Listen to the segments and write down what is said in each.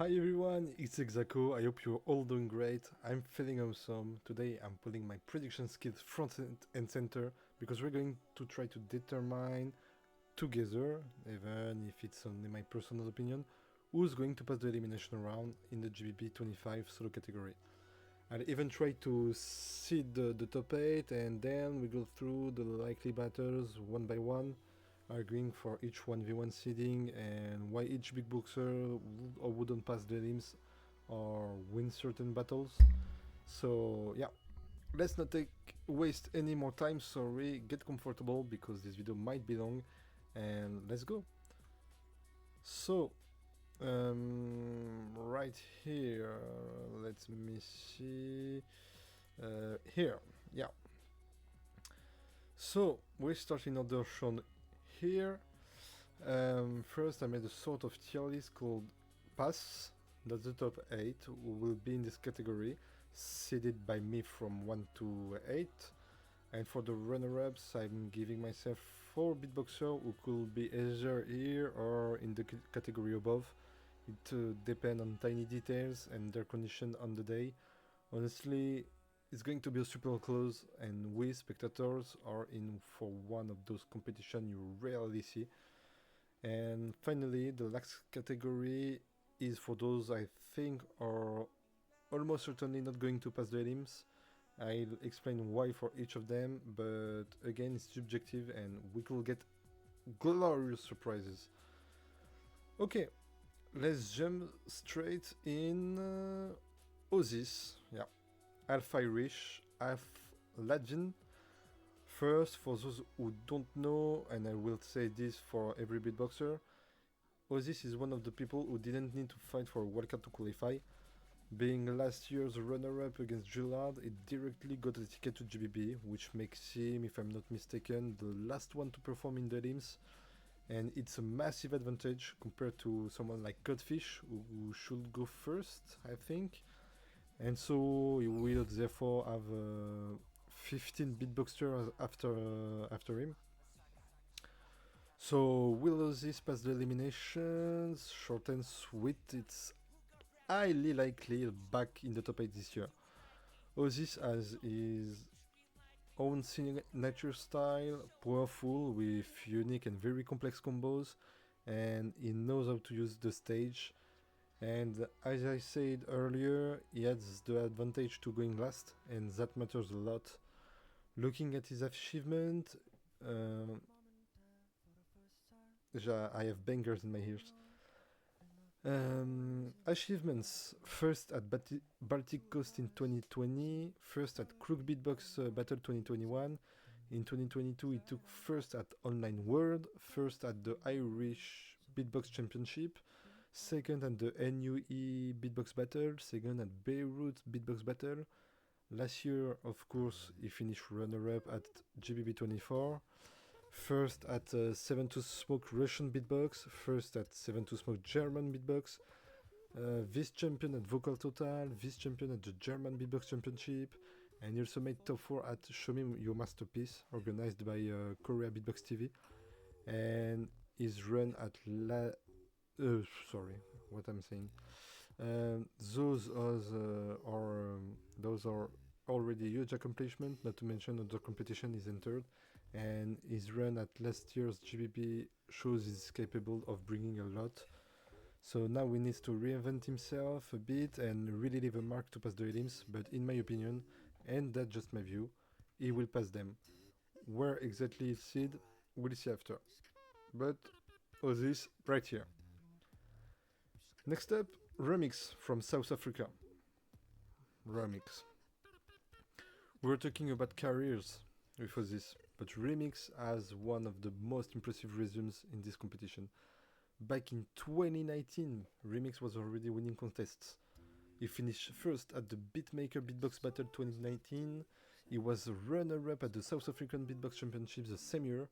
Hi everyone, it's Exaco. I hope you're all doing great. I'm feeling awesome. Today I'm putting my prediction skills front and center because we're going to try to determine together, even if it's only my personal opinion, who's going to pass the elimination round in the GBB25 solo category. I'll even try to seed the top 8 and then we go through the likely battles one by one, arguing for each 1v1 seeding and why each big boxer would or wouldn't pass the limbs or win certain battles. So yeah, let's not waste any more time, sorry, get comfortable because this video might be long and let's go. So right here, let me see, here, yeah. So we start in order shown here. First I made a sort of tier list called pass. That's the top 8 who will be in this category, seeded by me from 1 to 8. And for the runner-ups, I'm giving myself 4 beatboxers who could be either here or in the category above. It depends on tiny details and their condition on the day. Honestly, it's going to be a super close, and we spectators are in for one of those competitions you rarely see. And finally, the last category is for those I think are almost certainly not going to pass the elims. I'll explain why for each of them, but again, it's subjective and we could get glorious surprises. Okay, let's jump straight in. Oasis, yeah. Half Irish, half Latin. First, for those who don't know, and I will say this for every beatboxer, Oasis is one of the people who didn't need to fight for a wildcard to qualify. Being last year's runner-up against Gillard, it directly got a ticket to GBB, which makes him, if I'm not mistaken, the last one to perform in the limbs. And it's a massive advantage compared to someone like Codfish, who should go first, I think. And so he will therefore have 15 beatboxers after him. So will Oasis pass the eliminations? Short and sweet, it's highly likely back in the top 8 this year. Oasis has his own signature style, powerful with unique and very complex combos, and he knows how to use the stage. And as I said earlier, he has the advantage to going last, and that matters a lot. Looking at his achievement, I have bangers in my ears. Achievements: first at Baltic Coast in 2020, first at Crook Beatbox Battle 2021. In 2022, he took first at Online World, first at the Irish Beatbox Championship, second at the NUE Beatbox Battle, second at Beirut Beatbox Battle. Last year, of course, he finished runner-up at GBB24, first at 7 to Smoke Russian Beatbox, first at 7 to Smoke German Beatbox, vice champion at Vocal Total, vice champion at the German Beatbox Championship, and he also made top 4 at Show Me Your Masterpiece, organized by Korea Beatbox TV, and is run at sorry, what I'm saying. Those are already huge accomplishment, not to mention other competition is entered, and his run at last year's GBB shows he's capable of bringing a lot. So now we need to reinvent himself a bit and really leave a mark to pass the elims, but in my opinion, and that's just my view, he will pass them. Where exactly he'll seed, we'll see after. But this right here. Next up, Remix from South Africa. Remix. We're talking about careers with this, but Remix has one of the most impressive resumes in this competition. Back in 2019, Remix was already winning contests. He finished first at the Beatmaker Beatbox Battle 2019. He was a runner-up at the South African Beatbox Championships the same year.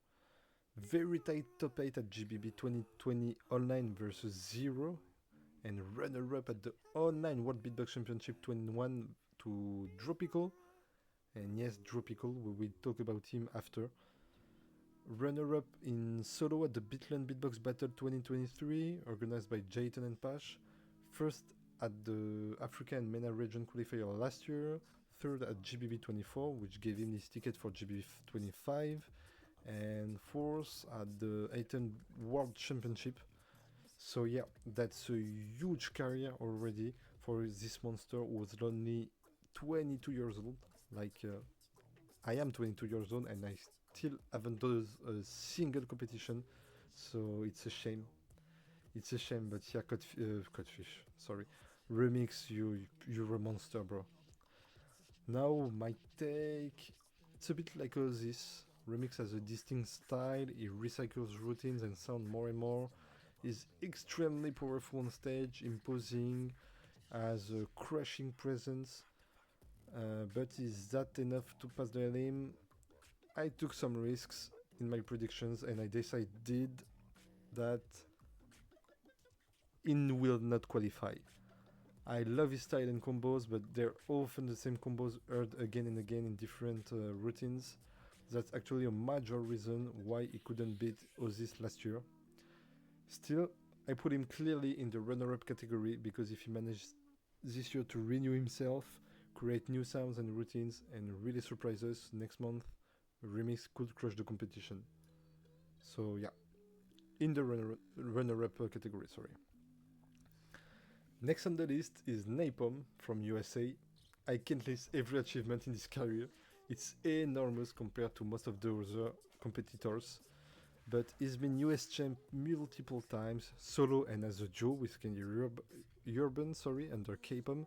Very tight top 8 at GBB 2020 Online versus 0. And runner-up at the Online World Beatbox Championship 21 to Dropical. And yes, Dropical, we will talk about him after. Runner-up in solo at the Beatland Beatbox Battle 2023, organized by Jayton and Pash. first at the Africa and MENA region qualifier last year, third at GBB24, which gave him his ticket for GBB25, and fourth at the Aten World Championship. So yeah, that's a huge career already for this monster who was only 22 years old. Like I am 22 years old and I still haven't done a single competition, so it's a shame. It's a shame, but yeah, Codfish, sorry. Remix, you're a monster, bro. Now, my take, it's a bit like this. Remix has a distinct style, he recycles routines and sound more and more. He's extremely powerful on stage, imposing, has a crushing presence. But is that enough to pass the elim? I took some risks in my predictions and I decided that in will not qualify. I love his style and combos, but they're often the same combos heard again and again in different routines. That's actually a major reason why he couldn't beat Ozis last year. Still, I put him clearly in the runner-up category because if he managed this year to renew himself, create new sounds and routines, and really surprise us next month, Remix could crush the competition. So yeah, in the runner-up category, sorry. Next on the list is Napalm from USA. I can't list every achievement in his career. It's enormous compared to most of the other competitors. But he's been US champ multiple times, solo and as a duo with Candy Urban, under Capom,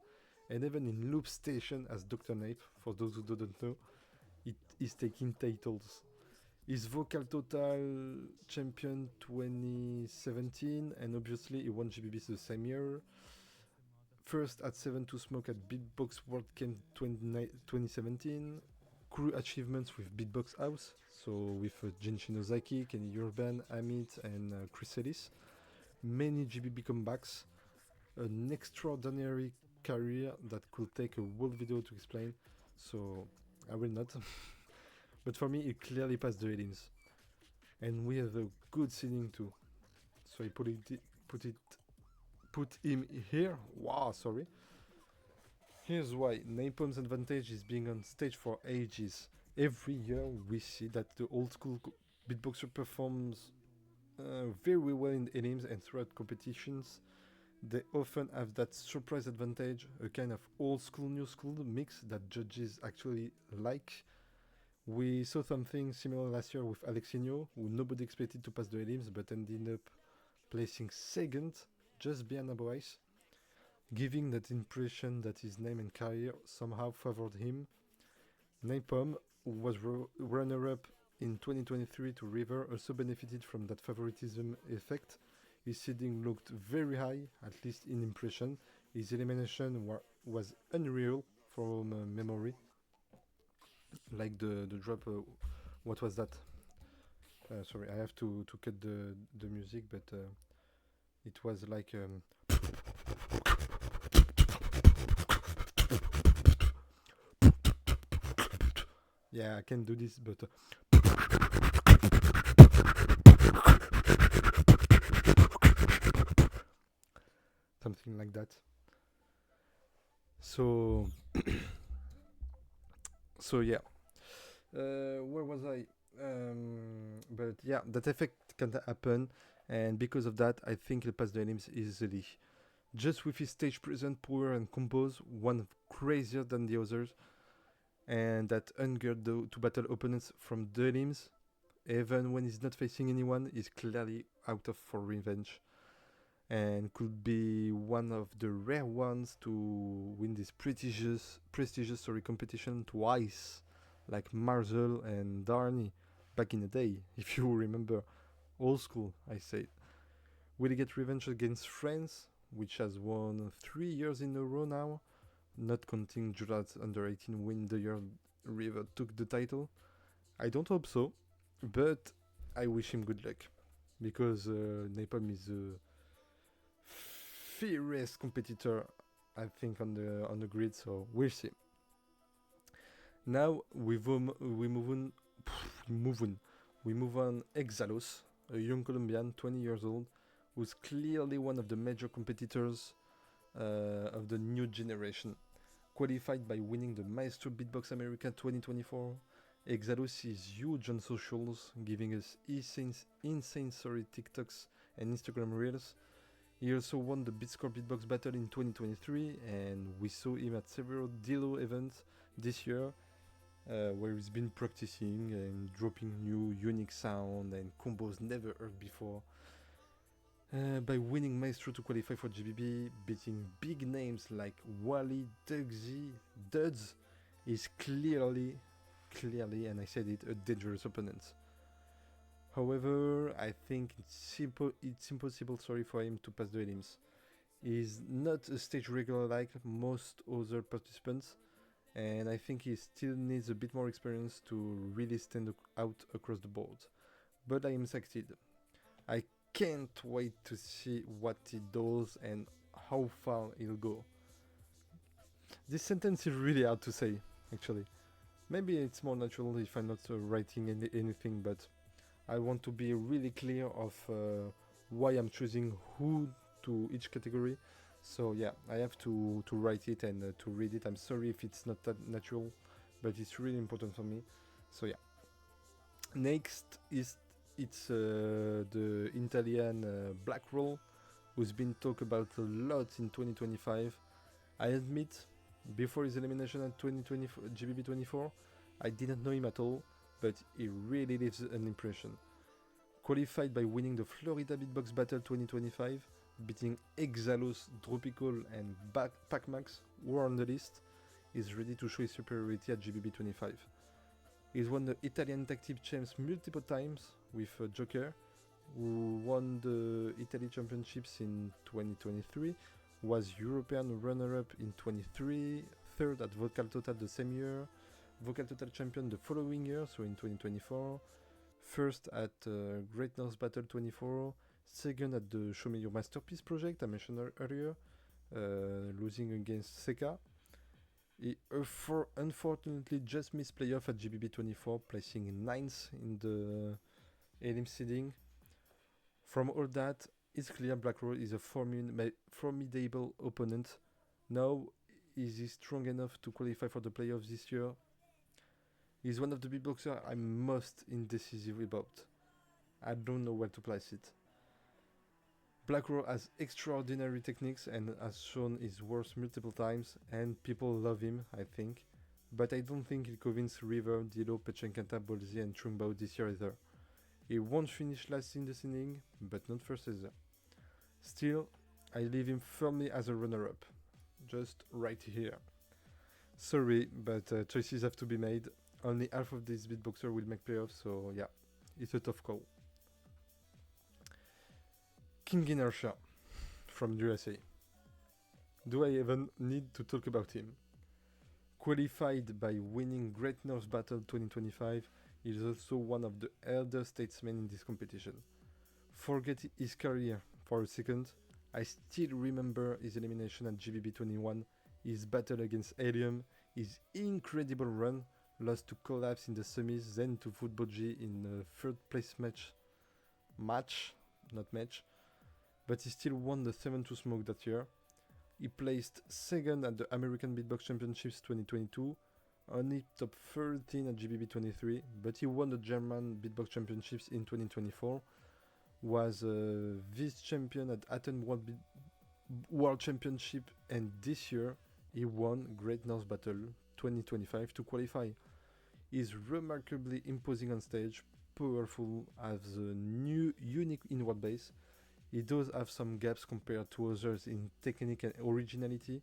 and even in Loop Station as Dr. Nape, for those who don't know. It is taking titles. He's Vocal Total Champion 2017, and obviously he won GBB the same year. First at 7 to Smoke at Beatbox World Camp 2017. Crew achievements with Beatbox House, so with Jin Shinozaki, Kenny Urban, Amit, and Chris Ellis. Many GBB comebacks. An extraordinary career that could take a whole video to explain, so I will not. But for me, it clearly passed the elims. And we have a good ceiling too. So I put him here. Wow, sorry. Here's why. Napalm's advantage is being on stage for ages. Every year we see that the old school beatboxer performs very well in elims and throughout competitions. They often have that surprise advantage, a kind of old school, new school mix that judges actually like. We saw something similar last year with Alexinho, who nobody expected to pass the elims but ended up placing second, just behind Aboice, giving that impression that his name and career somehow favored him. Napalm, who was runner-up in 2023 to River, also benefited from that favoritism effect. His seeding looked very high, at least in impression. His elimination was unreal from memory. Like the drop, what was that? Sorry, I have to cut the music, but it was like... yeah, I can do this, but... something like that. So... so yeah. Where was I? But yeah, that effect can happen, and because of that, I think he'll pass the elims easily. Just with his stage presence, power, and combos, one crazier than the others, and that hunger to battle opponents from the elims, even when he's not facing anyone, is clearly out of for revenge, and could be one of the rare ones to win this prestigious competition twice, like Marzel and Darny back in the day, if you remember. Old school, I say. Will he get revenge against France, which has won 3 years in a row now, not counting Jurat's under 18 win the year River took the title? I don't hope so, but I wish him good luck, because Napalm is a fierce competitor, I think, on the grid, so we'll see. Now we move on Exalos, a young Colombian, 20 years old, who's clearly one of the major competitors of the new generation. Qualified by winning the Maestro Beatbox America 2024, Exalos is huge on socials, giving us insane TikToks and Instagram Reels. He also won the Beatscore Beatbox Battle in 2023, and we saw him at several Dilo events this year, where he's been practicing and dropping new unique sound and combos never heard before. By winning Maestro to qualify for GBB, beating big names like Wally, Duds is clearly, and I said it, a dangerous opponent. However, I think it's impossible for him to pass the elims. He's not a stage regular like most other participants, and I think he still needs a bit more experience to really stand out across the board. But I am excited. I can't wait to see what he does and how far he'll go. This sentence is really hard to say, actually. Maybe it's more natural if I'm not writing anything, but I want to be really clear of why I'm choosing who to each category. So yeah, I have to write it and to read it. I'm sorry if it's not that natural, but it's really important for me. So yeah. Next is the Italian Black Roll, who's been talked about a lot in 2025. I admit, before his elimination at 2020 GBB24, I didn't know him at all, but he really leaves an impression. Qualified by winning the Florida Beatbox Battle 2025, beating Exalos, Tropical and Pacmax, who are on the list, is ready to show his superiority at GBB25. He's won the Italian Tag Team Champs multiple times with Joker, who won the Italy Championships in 2023, was European runner-up in 23, third at Vocal Total the same year, Vocal Total champion the following year, so in 2024, first at Great North Battle 24, second at the Show Me Your Masterpiece project I mentioned earlier, losing against Seka. He unfortunately just missed playoff at GBB24, placing 9th in the elim seeding. From all that, it's clear Black Roll is a formidable opponent. Now, is he strong enough to qualify for the playoffs this year? He's one of the beatboxers I'm most indecisive about. I don't know where to place it. Black Roll has extraordinary techniques and has shown his worth multiple times, and people love him, I think. But I don't think he'll convince River, Dilo, Pechenkanta, Bolzi and Trumbao this year either. He won't finish last in the seeding, but not first either. Still, I leave him firmly as a runner-up. Just right here. Sorry, but choices have to be made. Only half of these beatboxers will make playoffs, so yeah, it's a tough call. King Inertia from USA. Do I even need to talk about him? Qualified by winning Great North Battle 2025, he is also one of the elder statesmen in this competition. Forget his career for a second, I still remember his elimination at GBB21, his battle against Helium, his incredible run, lost to Collapse in the semis, then to Football G in the third place match, but he still won the 7-2 Smoke that year. He placed second at the American Beatbox Championships 2022, only top 13 at GBB23, but he won the German Beatbox Championships in 2024, was vice-champion at Athens World Championship, and this year he won Great North Battle 2025 to qualify. He's remarkably imposing on stage, powerful, has a new unique inward bass. He does have some gaps compared to others in technique and originality.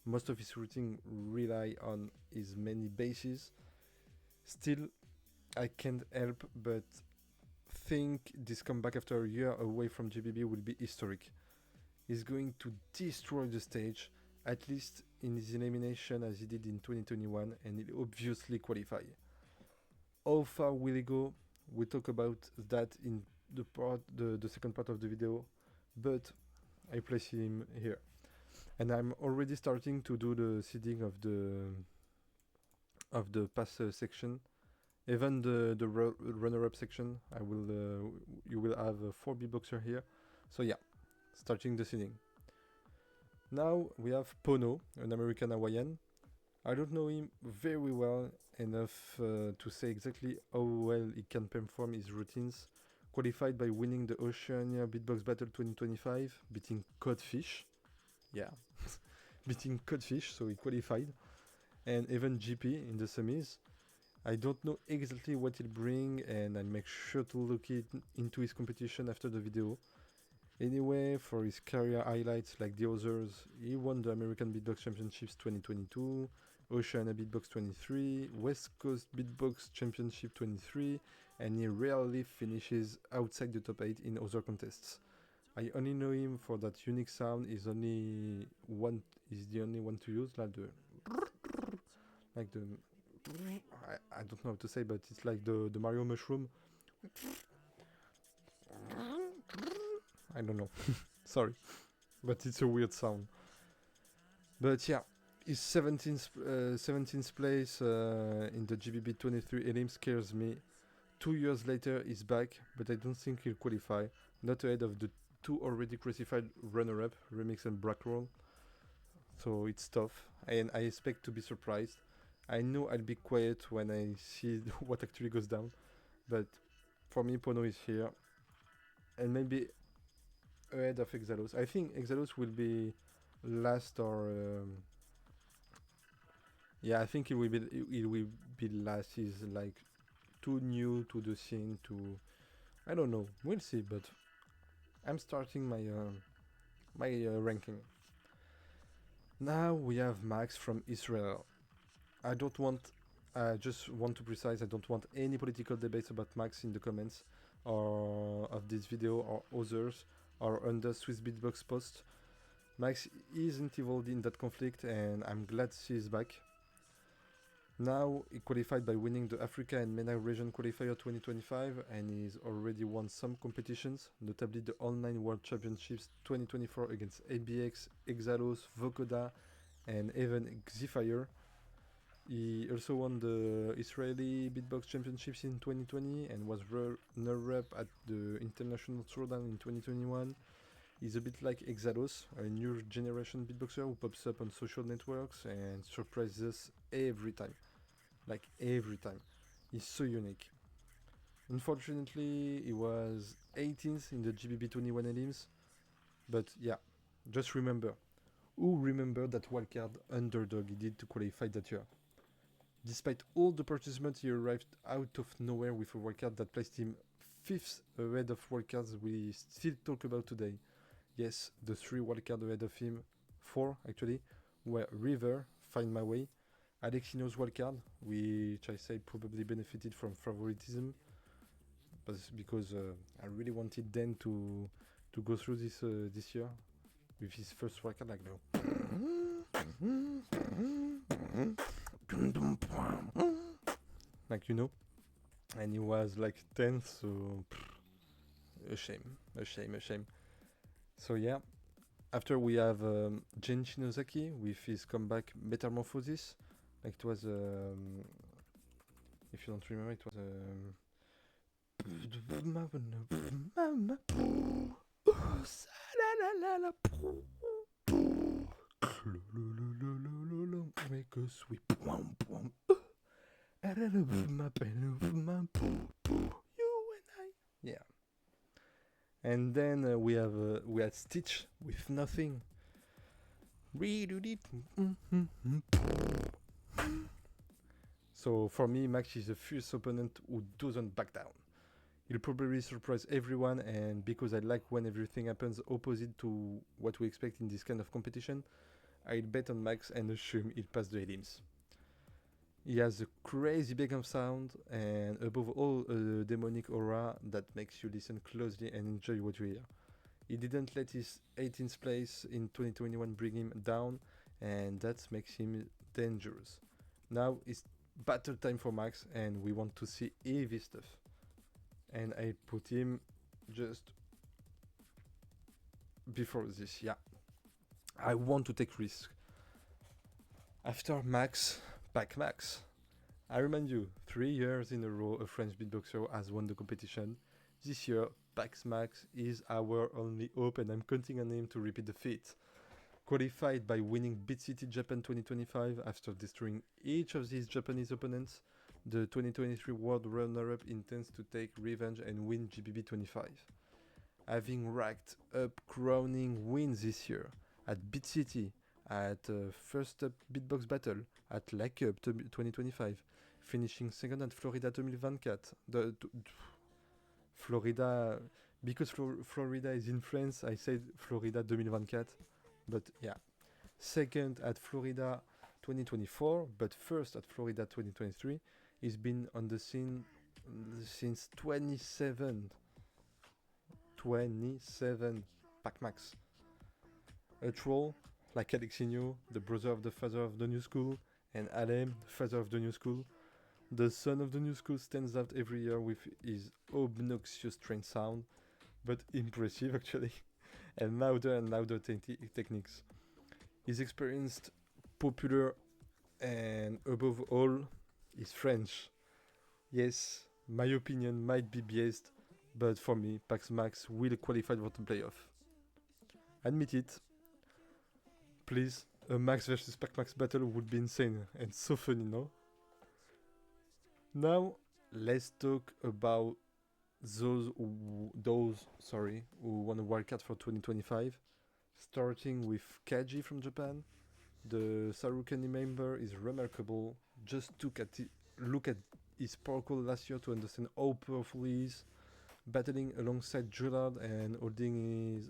Most of his routing rely on his many basses. Still, I can't help but think this comeback after a year away from GBB will be historic. He's going to destroy the stage, at least in his elimination as he did in 2021, and he'll obviously qualify. How far will he go? We'll talk about that in the second part of the video, but I place him here. And I'm already starting to do the seeding of the pass section, even the runner-up section. You will have 4 beatboxers here. So yeah, starting the seeding. Now we have Pono, an American Hawaiian. I don't know him very well enough to say exactly how well he can perform his routines. Qualified by winning the Oceania Beatbox Battle 2025, beating Codfish. Yeah, beating Codfish, so he qualified. And even GP in the semis. I don't know exactly what he'll bring, and I'll make sure to look into his competition after the video. Anyway, for his career highlights like the others, he won the American Beatbox Championships 2022, Oceania Beatbox 23, West Coast Beatbox Championship 23, and he rarely finishes outside the top 8 in other contests. I only know him for that unique sound. He's the only one to use, like the I don't know how to say, but it's like the Mario mushroom. I don't know. Sorry. But it's a weird sound. But yeah, his 17th place in the GBB23 elim scares me. 2 years later, he's back, but I don't think he'll qualify. Not ahead of the two already classified runner-up, Remix and Blackroll. So it's tough, and I expect to be surprised. I know I'll be quiet when I see what actually goes down, but for me, Pono is here, and maybe ahead of Exalos. I think Exalos will be last, or yeah, I think it will be last. He's like too new to the scene. I don't know. We'll see, but I'm starting my ranking. Now we have Max from Israel. I just want to precise, I don't want any political debates about Max in the comments or of this video or others or under Swiss Beatbox post. Max isn't involved in that conflict, and I'm glad she's back. Now he qualified by winning the Africa and MENA Region Qualifier 2025, and he's already won some competitions, notably the Online World Championships 2024 against ABX, Exalos, Vokoda, and even Xifire. He also won the Israeli Beatbox Championships in 2020 and was runner-up at the International Throwdown in 2021. He's a bit like Exalos, a new generation beatboxer who pops up on social networks and surprises us every time. Like every time. He's so unique. Unfortunately, he was 18th in the GBB21 elims. But yeah, just remember. Who remembered that wildcard underdog he did to qualify that year? Despite all the participants, he arrived out of nowhere with a wildcard that placed him 5th ahead of wildcards we still talk about today. Yes, the 3 wildcards ahead of him, 4 actually, were River, Find My Way, Alexino's wildcard, which I say probably benefited from favoritism, but because I really wanted Dan to go through this year with his first wildcard like like, you know, and he was like 10th, so a shame. So yeah, after we have Jen Shinozaki with his comeback Metamorphosis. Like it was, if you don't remember, it was make us sweep. You and I. Yeah. And then we had Stitch with Nothing. So for me, Max is a fierce opponent who doesn't back down. He'll probably surprise everyone, and because I like when everything happens opposite to what we expect in this kind of competition, I'll bet on Max and assume he'll pass the elims. He has a crazy Beckham sound, and above all, a demonic aura that makes you listen closely and enjoy what you hear. He didn't let his 18th place in 2021 bring him down, and that makes him dangerous. Now it's battle time for Max, and we want to see heavy stuff. And I put him just before this, yeah. I want to take risks. After Max, back Max. I remind you, 3 years in a row a French beatboxer has won the competition. This year, Pax Max is our only hope, and I'm counting on him to repeat the feat. qualified by winning Beat City Japan 2025 after destroying each of his Japanese opponents. The 2023 world runner-up intends to take revenge and win GBB25. Having racked up crowning wins this year at Beat City, at First Up Beatbox Battle, at La Cup 2025, finishing second at Florida 2024. Florida, because Florida is in France, I said Florida 2024, but yeah. Second at Florida 2024, but first at Florida 2023. He's been on the scene since 27 Pac Max. A troll like Alexinho, the brother of the father of the new school, and Alem, the father of the new school. The son of the new school stands out every year with his obnoxious train sound, but impressive actually, and louder techniques. He's experienced, popular, and above all, is French. Yes, my opinion might be biased, but for me, Pac Max will qualify for the playoff. Admit it. Please, a Max versus Pac Max battle would be insane and so funny, no? Now, let's talk about those who won a wildcard for 2025. Starting with Kaji from Japan. The Sarukani member is remarkable. Just look at his sparkle last year to understand how powerful he is. Battling alongside Gerard and holding his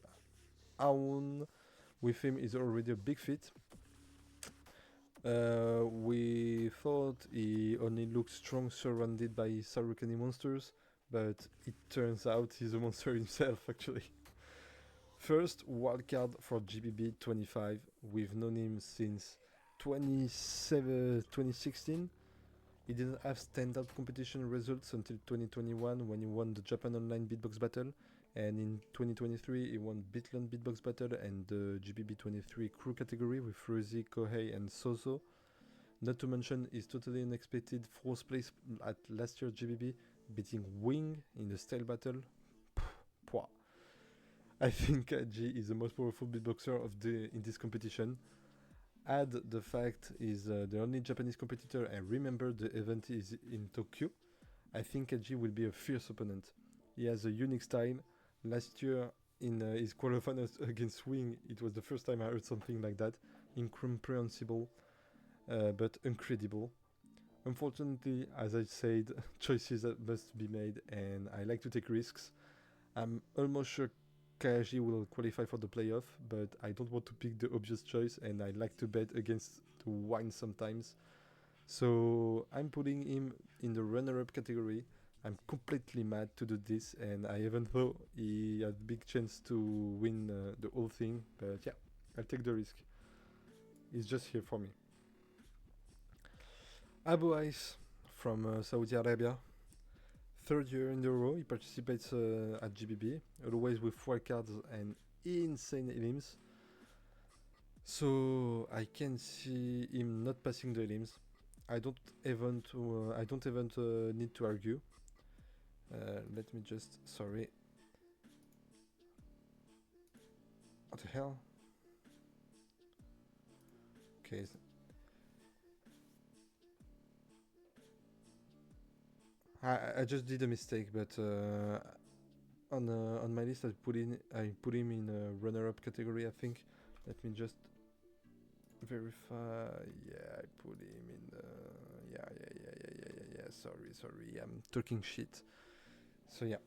own with him is already a big feat. We thought he only looked strong surrounded by Sarukani monsters, but it turns out he's a monster himself actually. First wildcard for GBB25, we've known him since 2016. He didn't have standout competition results until 2021 when he won the Japan Online Beatbox Battle, and in 2023 he won Bitland Beatbox Battle and the GBB23 crew category with Rosie, Kohei and Soso. Not to mention his totally unexpected 4th place at last year's GBB, beating Wing in the style battle. I think Kaji is the most powerful beatboxer in this competition. Add the fact he's the only Japanese competitor, and remember the event is in Tokyo. I think Kaji will be a fierce opponent. He has a unique style. Last year in his quarterfinals against Wing, it was the first time I heard something like that. Incomprehensible, but incredible. Unfortunately, as I said, choices must be made, and I like to take risks. I'm almost sure Kaji will qualify for the playoff, but I don't want to pick the obvious choice, and I like to bet against the wine sometimes. So I'm putting him in the runner-up category. I'm completely mad to do this, and I even thought he had big chance to win the whole thing, but yeah, I'll take the risk. He's just here for me. Abu Ais from Saudi Arabia. Third year in a row, he participates at GBB, always with wildcards and insane elims. So I can see him not passing the elims. I don't even need to argue. Let me just, sorry. What the hell? Okay. I just did a mistake, but on my list I put him in a runner-up category, I think. Let me just verify. Yeah, I put him in. Yeah. Sorry. I'm talking shit. So yeah,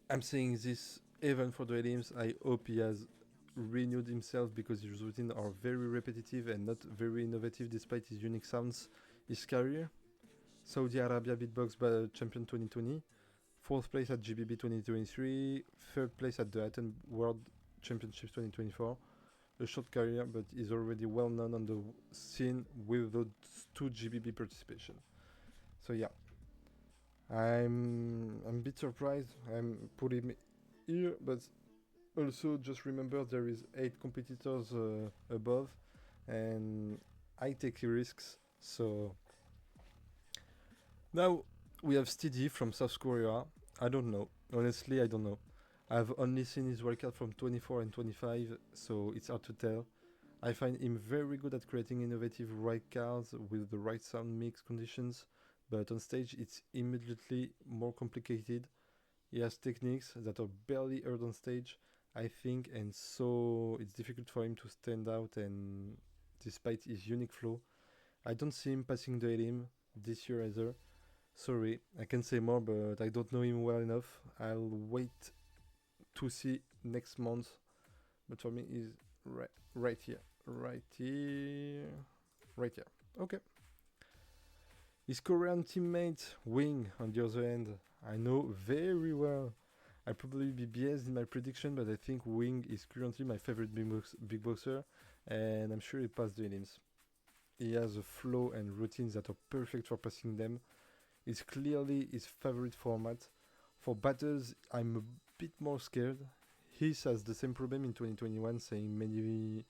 I'm saying this even for the elims. I hope he has renewed himself because his routines are very repetitive and not very innovative despite his unique sounds. His career. Saudi Arabia Beatbox Champion 2020, 4th place at GBB 2023, 3rd place at the Athens World Championships 2024. A short career, but is already well known on the scene with those 2 GBB participation. So yeah, I'm a bit surprised. I'm putting him here, but also just remember there is 8 competitors above, and I take risks. So. Now we have Steady from South Korea. I don't know. Honestly, I don't know. I've only seen his wildcard from 24 and 25, so it's hard to tell. I find him very good at creating innovative wildcards with the right sound mix conditions, but on stage it's immediately more complicated. He has techniques that are barely heard on stage, I think, and so it's difficult for him to stand out, and despite his unique flow, I don't see him passing the elim this year either. Sorry, I can say more, but I don't know him well enough. I'll wait to see next month. But for me, he's right here, right here, right here. Okay. His Korean teammate Wing, on the other hand, I know very well. I'll probably be biased in my prediction, but I think Wing is currently my favorite big boxer, and I'm sure he passed the elims. He has a flow and routines that are perfect for passing them. It's clearly his favorite format. For battles, I'm a bit more scared. He has the same problem in 2021, saying many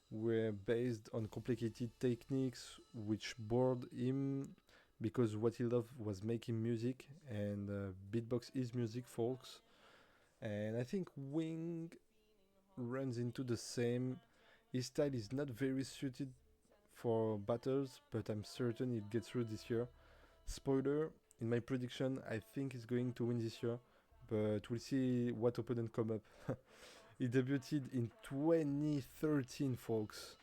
were based on complicated techniques which bored him because what he loved was making music, and beatbox is music, folks. And I think Wing runs into the same. His style is not very suited for battles, but I'm certain it gets through this year. Spoiler, in my prediction, I think he's going to win this year, but we'll see what opponent come up. He debuted in 2013, folks.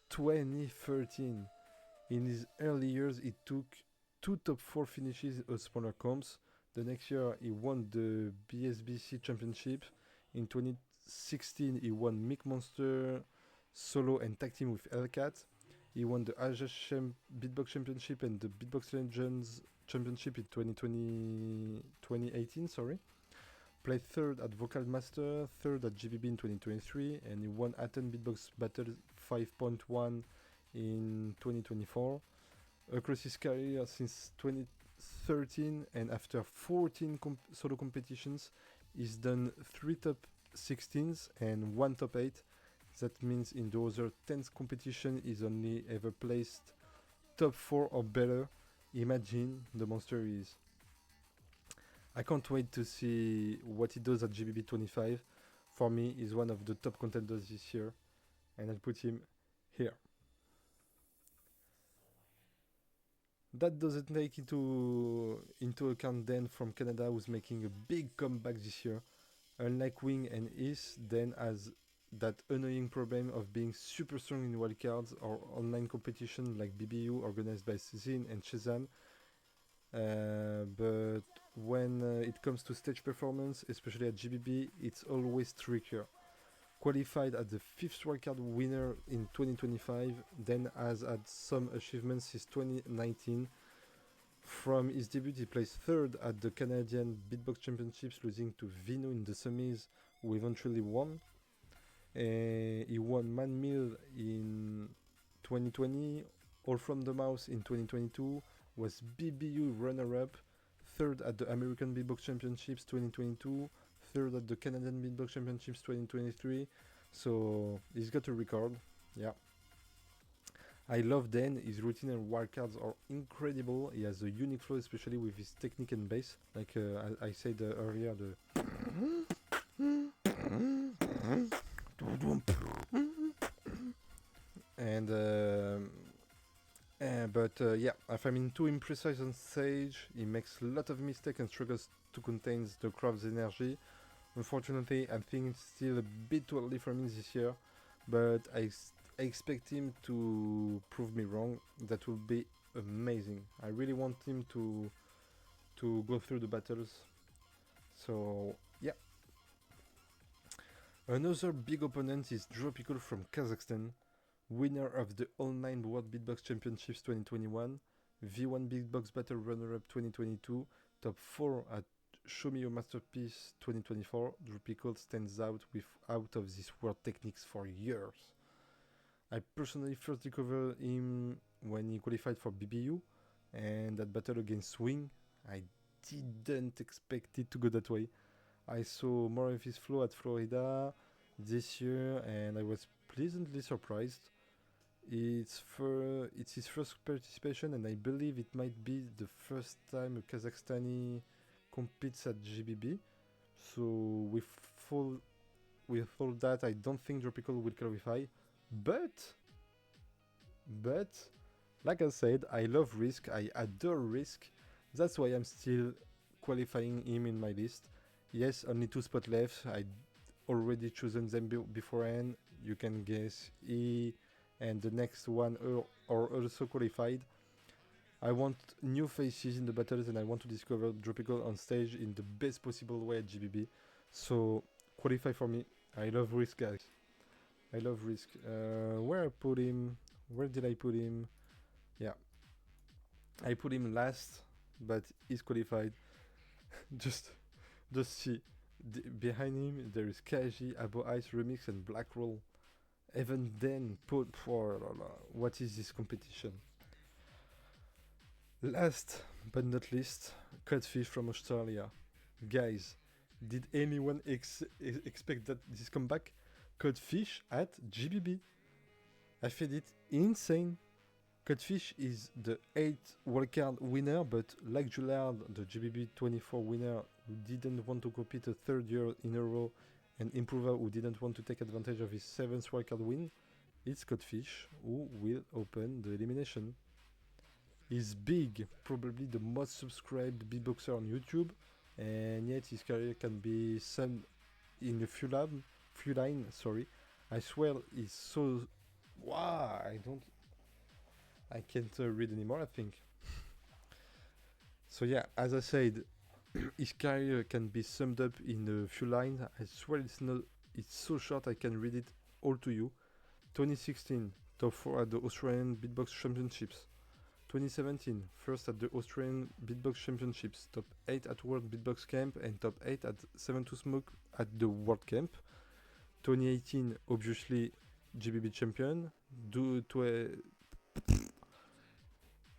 2013. In his early years, he took 2 top 4 finishes at smaller comps. The next year, he won the BSBC Championship. In 2016, he won Mick Monster solo and tag team with Hellcat. He won the Asia Beatbox Championship and the Beatbox Legends Championship in 2018. Played third at Vocal Master, third at GBB in 2023, and he won Athens Beatbox Battle 5.1 in 2024. Across his career since 2013, and after 14 solo competitions, he's done 3 top 16s and 1 top 8. That means in the other 10 competition, he's only ever placed top 4 or better. Imagine the monster he is. I can't wait to see what he does at GBB25. For me, he's one of the top contenders this year, and I'll put him here. That doesn't take into account Dan from Canada, who's making a big comeback this year. Unlike Wing and Is, Dan has that annoying problem of being super strong in wildcards or online competition like BBU organized by Zin and Shazam. But when it comes to stage performance, especially at GBB, it's always trickier. Qualified as the 5th wildcard winner in 2025, then has had some achievements since 2019. From his debut, he placed 3rd at the Canadian Beatbox Championships, losing to Vino in the semis, who eventually won. He won Man Mill in 2020, All From The Mouse in 2022, was BBU runner-up, 3rd at the American Beatbox Championships 2022, 3rd at the Canadian Beatbox Championships 2023, so he's got a record, yeah. I love Dan, his routine and wildcards are incredible. He has a unique flow, especially with his technique and bass, like I said earlier, the and yeah, I find him too imprecise on stage. He makes a lot of mistakes and struggles to contain the crowd's energy. Unfortunately, I think it's still a bit too early for me this year, but I expect him to prove me wrong. That will be amazing. I really want him to go through the battles. So yeah. Another big opponent is Tropical from Kazakhstan, winner of the All-9 World Beatbox Championships 2021, V1 Beatbox Battle runner-up 2022, top 4 at Show Me Your Masterpiece 2024. Tropical stands out of this world techniques for years. I personally first discovered him when he qualified for BBU, and that battle against Swing, I didn't expect it to go that way. I saw more of his flow at Florida this year, and I was pleasantly surprised. It's his first participation, and I believe it might be the first time a Kazakhstani competes at GBB. So with all that, I don't think Tropical will qualify, but like I said, I love Risk, I adore Risk, that's why I'm still qualifying him in my list. Yes, only 2 spots left, I already chosen them beforehand, you can guess he and the next one are also qualified. I want new faces in the battles and I want to discover Tropical on stage in the best possible way at GBB. So qualify for me. I love Risk, guys. I love Risk. Where I put him? Where did I put him? Yeah. I put him last, but he's qualified. just see. Behind him there is Kaji, Abo Ice, Remix and Black Roll. Even then, put for what is this competition? Last but not least, Codfish from Australia. Guys, did anyone expect that this comeback? Codfish at GBB. I find it insane. Codfish is the 8th wildcard winner, but like Juliard, the GBB24 winner, who didn't want to compete a 3rd year in a row, and Improver, who didn't want to take advantage of his 7th wildcard win, it's Codfish who will open the elimination. He's big, probably the most subscribed beatboxer on YouTube, and yet his career can be summed in a few lines. Sorry, I swear he's so. Wow, I can't read anymore. I think. So yeah, as I said, his career can be summed up in a few lines. I swear it's so short I can read it all to you. 2016, top 4 at the Australian Beatbox Championships. 2017, first at the Australian Beatbox Championships, top 8 at World Beatbox Camp and top 8 at 7 to Smoke at the World Camp. 2018, obviously GBB champion.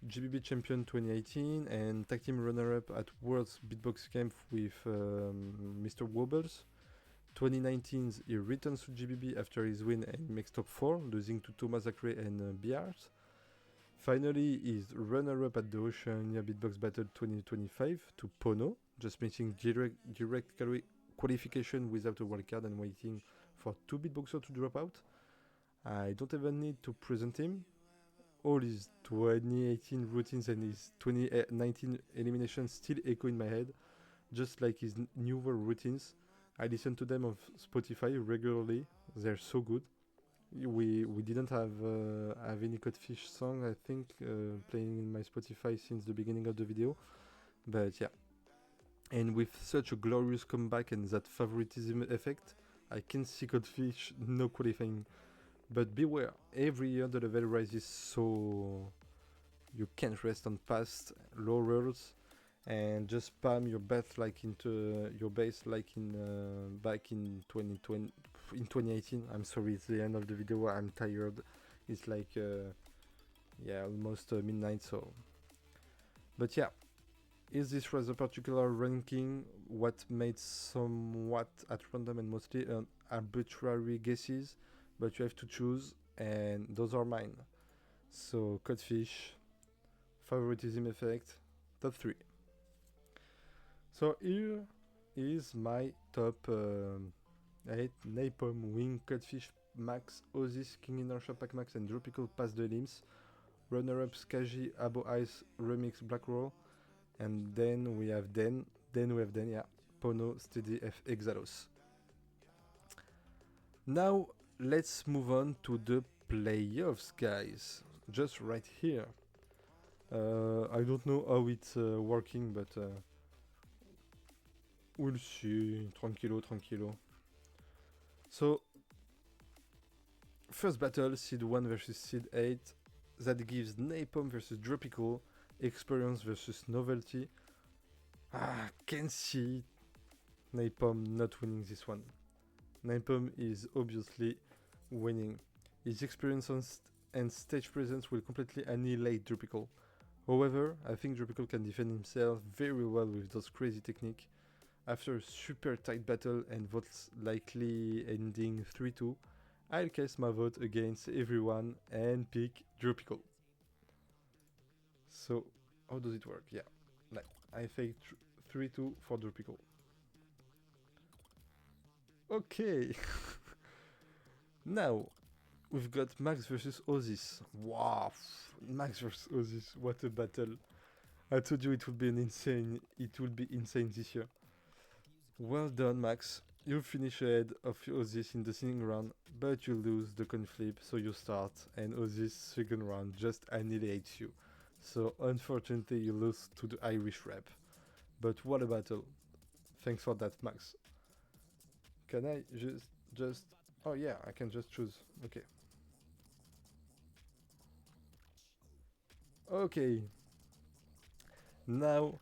GBB champion 2018 and tag team runner-up at World's Beatbox Camp with Mr. Wobbles. 2019, he returns to GBB after his win and makes top 4, losing to Thomas Zachary and Biars. Finally, he's runner-up at the Oceania Beatbox Battle 2025 to Pono, just missing direct qualification without a wildcard and waiting for 2 beatboxers to drop out. I don't even need to present him. All his 2018 routines and his 2019 eliminations still echo in my head, just like his newer routines. I listen to them on Spotify regularly, they're so good. We didn't have any Codfish song, I think, playing in my Spotify since the beginning of the video, but yeah. And with such a glorious comeback and that favoritism effect, I can see Codfish no qualifying. But beware, every year the level rises, so you can't rest on past laurels and just spam your base like in back in 2020. In 2018, I'm sorry, it's the end of the video, I'm tired, it's like yeah, almost midnight, so but yeah, is this was a particular ranking what made somewhat at random and mostly arbitrary guesses, but you have to choose and those are mine. So Codfish, favoritism effect, top 3. So here is my top 8. Napalm, Wing, Codfish, Max, Ozis, King Inertia, Pac Max and Tropical pass the limbs. Runner-ups Kaji, Abo Ice, Remix, Black Roll. And then we have yeah, Pono, Steady F, Exalos. Now let's move on to the playoffs, guys. Just right here. I don't know how it's working, but we'll see. Tranquilo. So, first battle, Seed 1 versus Seed 8. That gives Napalm versus Tropical, Experience versus Novelty. Can see Napalm not winning this one. Napalm is obviously winning. His experience and stage presence will completely annihilate Tropical. However, I think Tropical can defend himself very well with those crazy technique. After a super tight battle and votes likely ending 3-2, I'll cast my vote against everyone and pick Tropical. So, how does it work? Yeah, like I think 3-2 for Tropical. Okay. Now, we've got Max versus Ozis. Wow, Max versus Ozis, what a battle. I told you it would be insane this year. Well done, Max. You finish ahead of Ozis in the second round, but you lose the coin flip, so you start, and Ozis' second round just annihilates you. So unfortunately, you lose to the Irish rep. But what a battle. Thanks for that, Max. Can I just... Oh yeah, I can just choose. Okay. Okay. Now,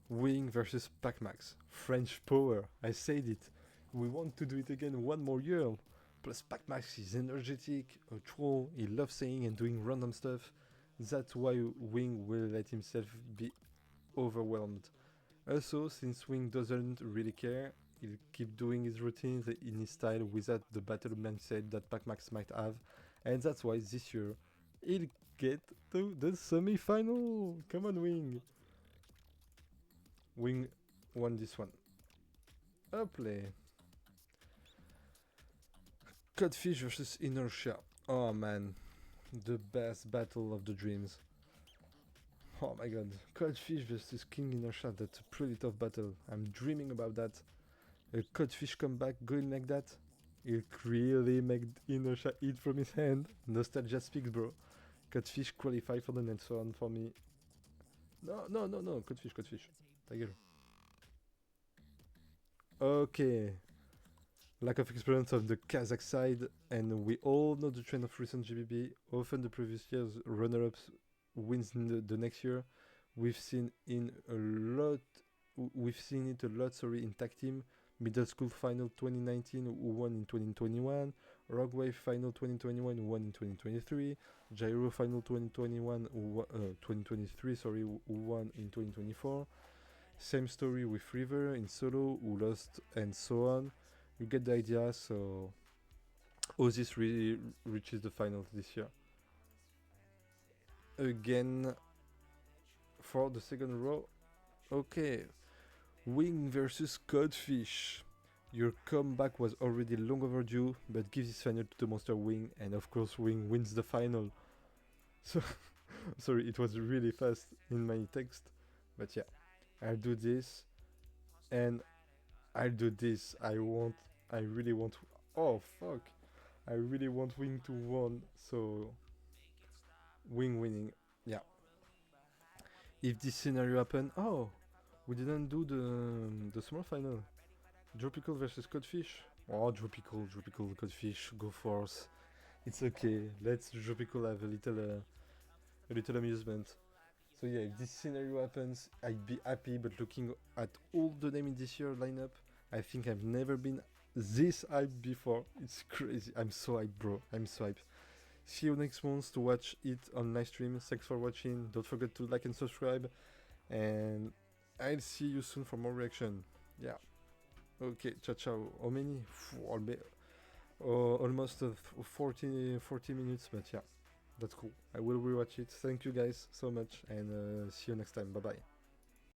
Wing versus Pac-Max. French power, I said it. We want to do it again one more year. Plus Pac-Max is energetic, a troll, he loves saying and doing random stuff. That's why Wing will let himself be overwhelmed. Also, since Wing doesn't really care, he'll keep doing his routines in his style without the battle mindset that Pac-Max might have, and that's why this year he'll get to the semi-final. Come on, Wing. Wing won this one. Play. Codfish versus Inertia. Oh man, the best battle of the dreams. Oh my god, Codfish versus King Inertia, that's a pretty tough battle. I'm dreaming about that. A Codfish comeback going like that, he'll really make Inertia eat from his hand. Nostalgia speaks, bro. Codfish qualify for the next one for me. No, Codfish. Tiger. Okay. Lack of experience of the Kazakh side, and we all know the trend of recent GBB. Often the previous year's runner-ups wins in the next year. We've seen it a lot. In tag team. Middle School Final 2019 who won in 2021. Rock Wave Final 2021 who won in 2023. Gyro Final 2023 who won in 2024. Same story with River in solo who lost, and so on. You get the idea. So Ozis really reaches the finals this year. Again for the second row. Okay. Wing versus Codfish. Your comeback was already long overdue, but give this final to the monster Wing, and of course Wing wins the final. So, sorry, it was really fast in my text, but yeah, I'll do this, and I'll do this. I really want, oh fuck, I really want Wing to win, so Wing winning, yeah. If this scenario happen, oh, we didn't do the small final. Tropical versus Codfish. Oh, Tropical, Codfish, go force. It's okay. Let's Tropical have a little amusement. So yeah, if this scenario happens, I'd be happy. But looking at all the names in this year lineup, I think I've never been this hyped before. It's crazy. I'm so hyped, bro. I'm so hyped. See you next month to watch it on live stream. Thanks for watching. Don't forget to like and subscribe. And I'll see you soon for more reaction. Yeah. Okay, ciao. How many? Almost 40 minutes, but yeah, that's cool. I will rewatch it. Thank you guys so much, and see you next time. Bye bye.